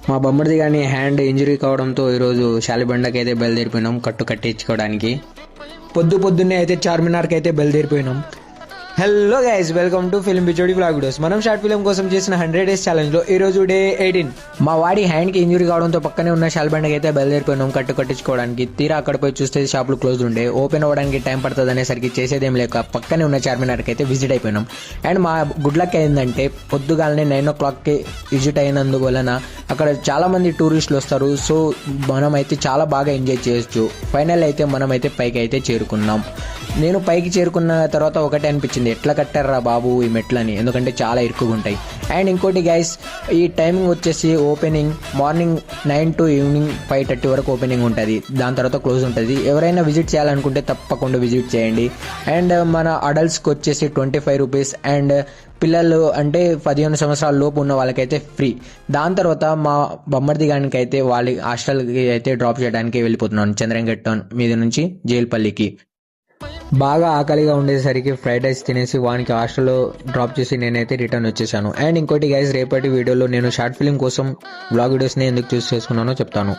మా బొమ్మడిది కానీ hand injury కావడంతో ఈరోజు శాలిబండకి అయితే బయలుదేరిపోయినాం కట్టించుకోవడానికి. పొద్దున్నే అయితే చార్మినార్కి అయితే బయలుదేరిపోయినాం. Hello guys, welcome to film బిచోడి వ్లాగ్ వీడియోస్. మనం షార్ట్ ఫిల్మ్ కోసం చేసిన 100 days ఛాలెంజ్ లో ఈ రోజు డే 18. మా వాడి హ్యాండ్ కి ఇంజరీ కావడంతో పక్కనే ఉన్న శాలిబండకి అయితే బయలుదేరిపోయినాం కట్టించుకోవడానికి. తీరా అక్కడ పోయి చూస్తే షాపులు క్లోజ్ ఉండే, ఓపెన్ అవ్వడానికి టైం పడుతుంది అనేసరికి చేసేదేం లేక పక్కనే ఉన్న చార్మినార్కి అయితే విజిట్ అయిపోయినాం. అండ్ మా గుడ్ లక్ ఏంటంటే పొద్దుగాలనే 9 o'clockకి విజిట్ అయినందువలన అక్కడ చాలా మంది టూరిస్టులు వస్తారు. సో మనం అయితే చాలా బాగా ఎంజాయ్ చేయొచ్చు. ఫైనల్ అయితే మనం అయితే పైకి అయితే చేరుకున్నాం. నేను పైకి చేరుకున్న తర్వాత ఒకటే అనిపించింది, ఎట్లా కట్టారా బాబు ఈ మెట్లని, ఎందుకంటే చాలా ఇరుకుగా ఉంటాయి. అండ్ ఇంకోటి గైస్, ఈ టైమింగ్ వచ్చేసి ఓపెనింగ్ మార్నింగ్ 9 to ఈవినింగ్ 5:30 వరకు ఓపెనింగ్ ఉంటుంది. దాని తర్వాత క్లోజ్ ఉంటుంది. ఎవరైనా విజిట్ చేయాలనుకుంటే తప్పకుండా విజిట్ చేయండి. అండ్ మన అడల్ట్స్కి వచ్చేసి 25 రూపీస్, అండ్ పిల్లలు అంటే 15 సంవత్సరాల లోపు ఉన్న వాళ్ళకైతే ఫ్రీ. దాని తర్వాత మా బొమ్మర్ది గానికి అయితే వాళ్ళ హాస్టల్కి అయితే డ్రాప్ చేయడానికి వెళ్ళిపోతున్నాను, చంద్రంగట్ టౌన్ మీద నుంచి జైల్పల్లికి. బాగా ఆకలిగా ఉండేసరికి ఫ్రైడ్ రైస్ తినేసి వానికి హాస్టల్లో డ్రాప్ చేసి నేనైతే రిటర్న్ వచ్చేసాను. అండ్ ఇంకోటి గైస్, రేపటి వీడియోలో నేను షార్ట్ ఫిల్మ్ కోసం వ్లాగ్ వీడియోస్ని ఎందుకు చూస్ చేసుకున్నానో చెప్తాను.